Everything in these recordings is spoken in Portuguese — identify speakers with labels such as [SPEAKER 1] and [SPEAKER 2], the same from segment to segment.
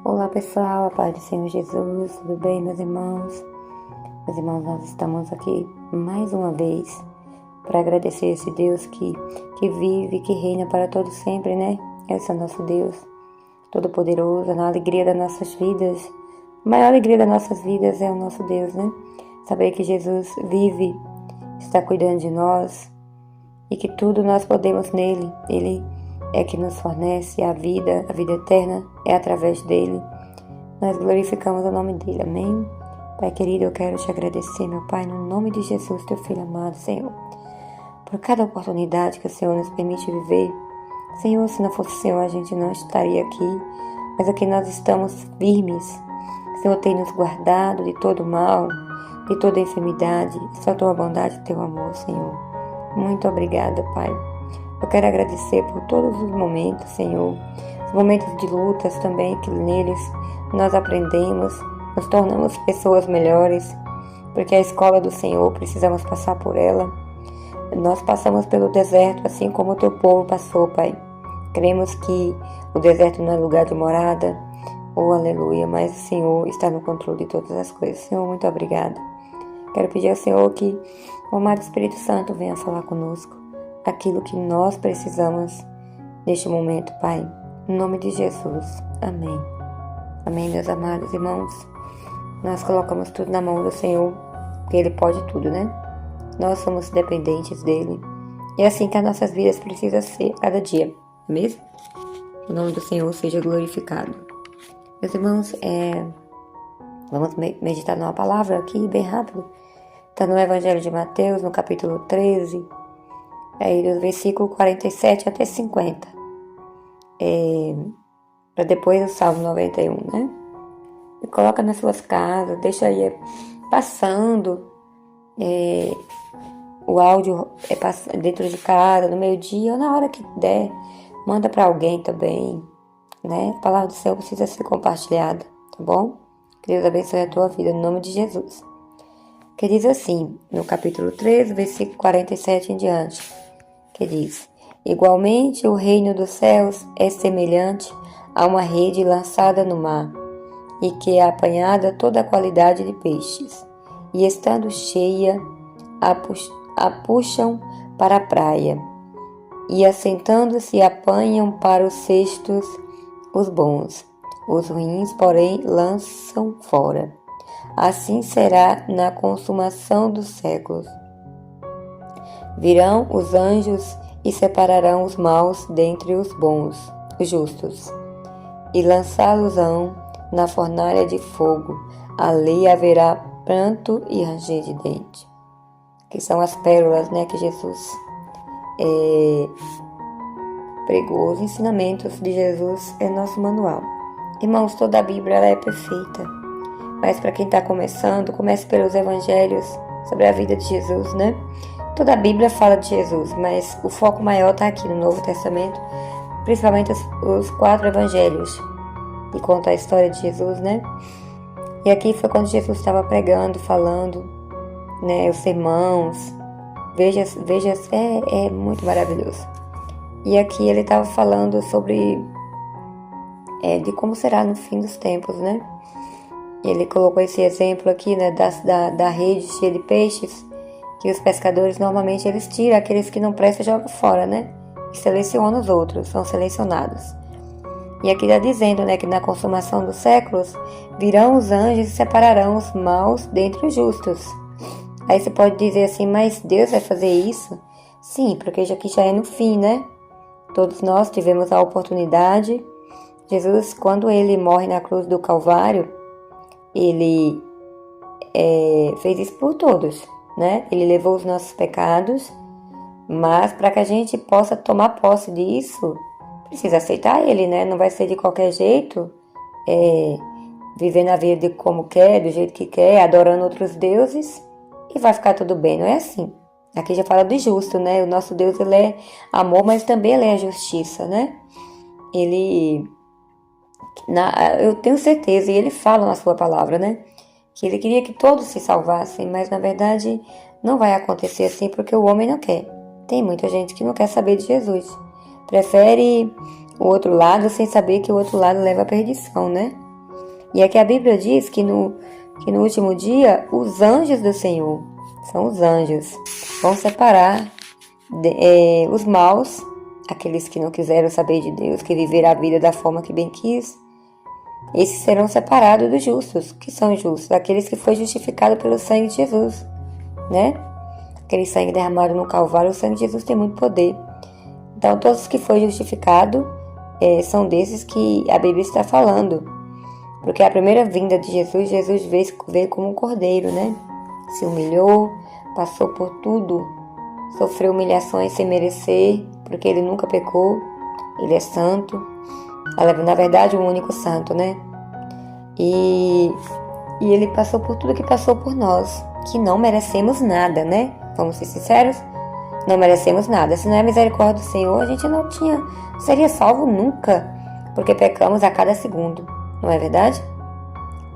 [SPEAKER 1] Olá pessoal, a paz do Senhor Jesus, tudo bem meus irmãos? Meus irmãos, nós estamos aqui mais uma vez para agradecer esse Deus que vive, que reina para todos sempre, né? Esse é o nosso Deus Todo-Poderoso, na alegria das nossas vidas. A maior alegria das nossas vidas é o nosso Deus, né? Saber que Jesus vive, está cuidando de nós e que tudo nós podemos nele. Ele é que nos fornece a vida eterna é através dele. Nós glorificamos o nome dele, amém? Pai querido, eu quero te agradecer, meu Pai, no nome de Jesus, teu Filho amado, Senhor, por cada oportunidade que o Senhor nos permite viver. Senhor, se não fosse o Senhor, a gente não estaria aqui, mas aqui nós estamos firmes. O Senhor tem nos guardado de todo mal, de toda enfermidade, só tua bondade e teu amor, Senhor. Muito obrigada, Pai. Eu quero agradecer por todos os momentos, Senhor, os momentos de lutas também, que neles nós aprendemos, nos tornamos pessoas melhores, porque a escola do Senhor, precisamos passar por ela. Nós passamos pelo deserto, assim como o teu povo passou, Pai. Cremos que o deserto não é lugar de morada, aleluia, mas o Senhor está no controle de todas as coisas. Senhor, muito obrigada. Quero pedir ao Senhor que o amado Espírito Santo venha falar conosco aquilo que nós precisamos neste momento, Pai. Em nome de Jesus. Amém. Amém, meus amados irmãos. Nós colocamos tudo na mão do Senhor, porque Ele pode tudo, né? Nós somos dependentes dEle. E é assim que as nossas vidas precisam ser cada dia, não é mesmo? O nome do Senhor seja glorificado. Meus irmãos, vamos meditar numa palavra aqui, bem rápido. Está no Evangelho de Mateus, no capítulo 13, do versículo 47 até 50. Para depois o Salmo 91, né? E coloca nas suas casas, deixa aí passando o áudio dentro de casa, no meio-dia ou na hora que der. Manda para alguém também, né? A palavra do Senhor precisa ser compartilhada, tá bom? Que Deus abençoe a tua vida, no nome de Jesus. Que diz assim, no capítulo 13, versículo 47 em diante, que diz: igualmente o reino dos céus é semelhante a uma rede lançada no mar, e que é apanhada toda a qualidade de peixes, e estando cheia, a puxam para a praia, e assentando-se apanham para os cestos os bons, os ruins, porém, lançam fora. Assim será na consumação dos séculos. Virão os anjos e separarão os maus dentre os bons, os justos, e lançá-los-ão na fornalha de fogo. Ali haverá pranto e ranger de dente. Que são as pérolas, né, que Jesus pregou. Os ensinamentos de Jesus é nosso manual. Irmãos, toda a Bíblia ela é perfeita. Mas para quem está começando, comece pelos evangelhos sobre a vida de Jesus, né? Toda a Bíblia fala de Jesus, mas o foco maior está aqui no Novo Testamento, principalmente os 4 evangelhos, que contam a história de Jesus, né? E aqui foi quando Jesus estava pregando, falando, né? Os sermãos, veja, é muito maravilhoso. E aqui ele estava falando sobre de como será no fim dos tempos, né? Ele colocou esse exemplo aqui, né, da rede cheia de peixes, que os pescadores normalmente eles tiram aqueles que não prestam e jogam fora, né? E selecionam os outros, são selecionados. E aqui está dizendo, né, que na consumação dos séculos virão os anjos e separarão os maus dentre os justos. Aí você pode dizer assim, mas Deus vai fazer isso? Sim, porque aqui já é no fim, né? Todos nós tivemos a oportunidade. Jesus, quando ele morre na cruz do Calvário, ele fez isso por todos, né? Ele levou os nossos pecados, mas para que a gente possa tomar posse disso, precisa aceitar ele, né? Não vai ser de qualquer jeito, vivendo a vida como quer, do jeito que quer, adorando outros deuses, e vai ficar tudo bem, não é assim. Aqui já fala do justo, né? O nosso Deus, ele é amor, mas também ele é justiça, né? Eu tenho certeza, e ele fala na sua palavra, né? Que ele queria que todos se salvassem, mas na verdade não vai acontecer assim porque o homem não quer. Tem muita gente que não quer saber de Jesus. Prefere o outro lado sem saber que o outro lado leva à perdição, né? E aqui a Bíblia diz que no último dia, os anjos do Senhor, são os anjos, vão separar os maus, aqueles que não quiseram saber de Deus, que viveram a vida da forma que bem quis. Esses serão separados dos justos. Que são justos? Aqueles que foi justificado pelo sangue de Jesus, né? Aquele sangue derramado no Calvário, o sangue de Jesus tem muito poder. Então, todos os que foi justificado são desses que a Bíblia está falando. Porque a primeira vinda de Jesus, Jesus veio como um cordeiro, né? Se humilhou, passou por tudo, sofreu humilhações sem merecer, porque ele nunca pecou, ele é santo. Na verdade, o único santo, né? E ele passou por tudo que passou por nós, que não merecemos nada, né? Vamos ser sinceros, não merecemos nada. Se não é a misericórdia do Senhor, a gente não seria salvo nunca, porque pecamos a cada segundo, não é verdade?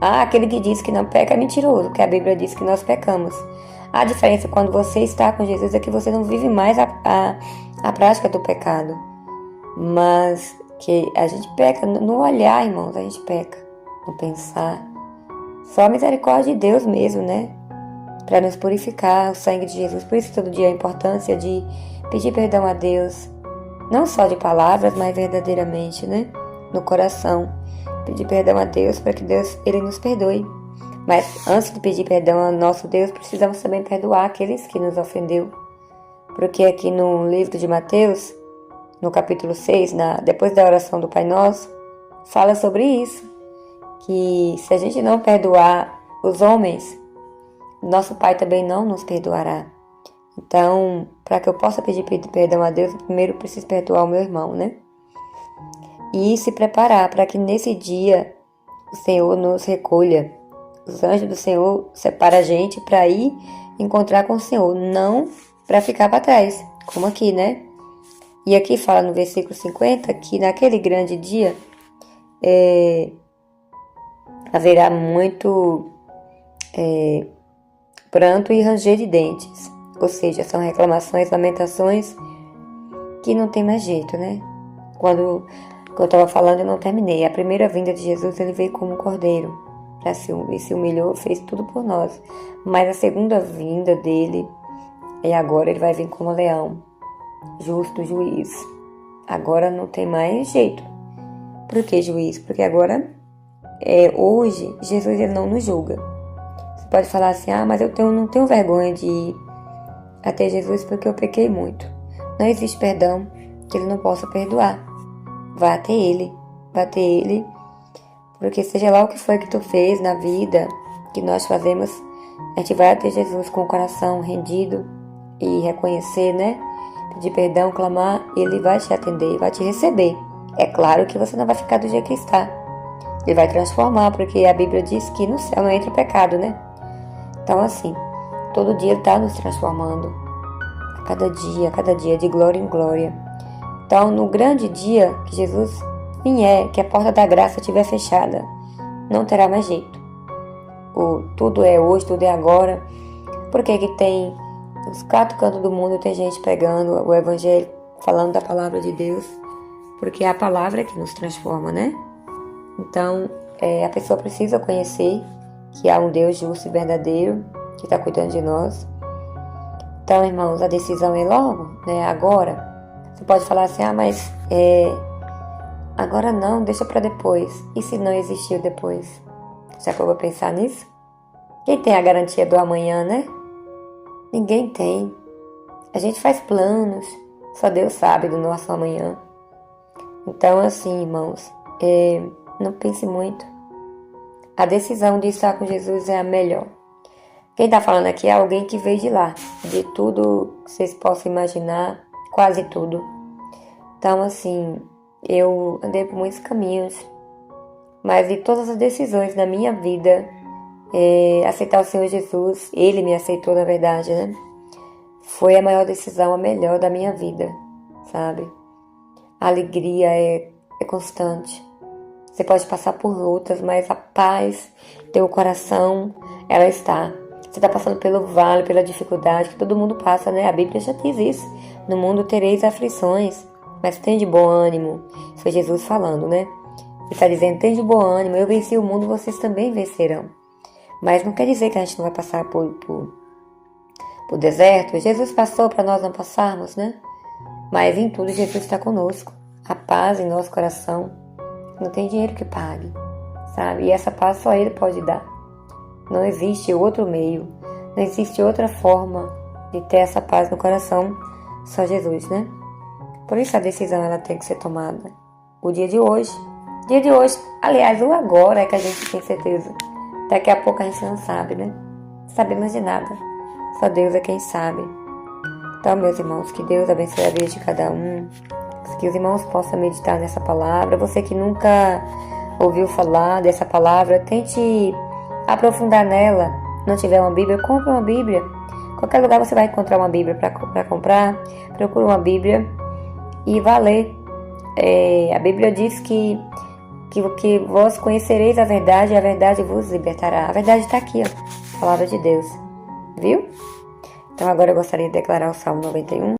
[SPEAKER 1] Aquele que diz que não peca é mentiroso, porque a Bíblia diz que nós pecamos. A diferença quando você está com Jesus é que você não vive mais a prática do pecado, mas que a gente peca no olhar, irmãos, a gente peca no pensar. Só a misericórdia de Deus mesmo, né? Para nos purificar, o sangue de Jesus. Por isso todo dia a importância de pedir perdão a Deus, não só de palavras, mas verdadeiramente, né? No coração. Pedir perdão a Deus para que Deus, Ele nos perdoe. Mas antes de pedir perdão ao nosso Deus, precisamos também perdoar aqueles que nos ofendeu. Porque aqui no livro de Mateus, no capítulo 6, depois da oração do Pai Nosso, fala sobre isso. Que se a gente não perdoar os homens, nosso Pai também não nos perdoará. Então, para que eu possa pedir perdão a Deus, primeiro eu preciso perdoar o meu irmão, né? E se preparar para que nesse dia o Senhor nos recolha. Os anjos do Senhor separam a gente para ir encontrar com o Senhor, não para ficar para trás, como aqui, né? E aqui fala no versículo 50 que naquele grande dia haverá muito pranto e ranger de dentes. Ou seja, são reclamações, lamentações que não tem mais jeito, né? Quando eu estava falando, eu não terminei. A primeira vinda de Jesus, ele veio como um cordeiro. E se humilhou, fez tudo por nós. Mas a segunda vinda dele, agora ele vai vir como leão. Justo juiz. Agora não tem mais jeito. Por que juiz? Porque agora, hoje, Jesus ele não nos julga. Você pode falar assim, mas eu não tenho vergonha de ir até Jesus porque eu pequei muito. Não existe perdão que ele não possa perdoar. Vá até ele, porque seja lá o que foi que tu fez na vida, que nós fazemos, a gente vai até Jesus com o coração rendido e reconhecer, né? Pedir perdão, clamar, ele vai te atender, vai te receber. É claro que você não vai ficar do jeito que está. Ele vai transformar, porque a Bíblia diz que no céu não entra o pecado, né? Então assim, todo dia ele está nos transformando. A cada dia, de glória em glória. Então, no grande dia que Jesus vier, que a porta da graça estiver fechada, não terá mais jeito. Tudo é hoje, tudo é agora. Porque que tem nos 4 cantos do mundo, tem gente pregando o evangelho, falando da palavra de Deus, porque é a palavra que nos transforma, né? Então, a pessoa precisa conhecer que há um Deus justo e verdadeiro que está cuidando de nós. Então, irmãos, a decisão é logo, né? Agora. Você pode falar assim, mas agora não, deixa para depois. E se não existiu depois? Já que eu vou pensar nisso? Quem tem a garantia do amanhã, né? Ninguém tem. A gente faz planos, só Deus sabe do nosso amanhã. Então, assim, irmãos, não pense muito. A decisão de estar com Jesus é a melhor. Quem está falando aqui é alguém que veio de lá, de tudo que vocês possam imaginar, quase tudo. Então, assim, eu andei por muitos caminhos, mas de todas as decisões da minha vida, aceitar o Senhor Jesus, Ele me aceitou, na verdade, né? Foi a maior decisão, a melhor da minha vida, sabe? A alegria é constante. Você pode passar por lutas, mas a paz, teu coração, ela está. Você está passando pelo vale, pela dificuldade, que todo mundo passa, né? A Bíblia já diz isso. No mundo tereis aflições, mas tem de bom ânimo. Isso foi Jesus falando, né? Ele está dizendo, tem de bom ânimo, eu venci o mundo, vocês também vencerão. Mas não quer dizer que a gente não vai passar por deserto. Jesus passou para nós não passarmos, né? Mas em tudo Jesus está conosco. A paz em nosso coração não tem dinheiro que pague, sabe? E essa paz só Ele pode dar. Não existe outro meio, não existe outra forma de ter essa paz no coração, só Jesus, né? Por isso a decisão ela tem que ser tomada. O dia de hoje, aliás, o agora é que a gente tem certeza. Daqui a pouco a gente não sabe, né? Não sabemos de nada. Só Deus é quem sabe. Então, meus irmãos, que Deus abençoe a vida de cada um. Que os irmãos possam meditar nessa palavra. Você que nunca ouviu falar dessa palavra, tente aprofundar nela. Não tiver uma Bíblia, compre uma Bíblia. Em qualquer lugar você vai encontrar uma Bíblia para comprar. Procure uma Bíblia e vá ler. A Bíblia diz que vós conhecereis a verdade e a verdade vos libertará. A verdade está aqui, ó, a palavra de Deus. Viu? Então agora eu gostaria de declarar o Salmo 91.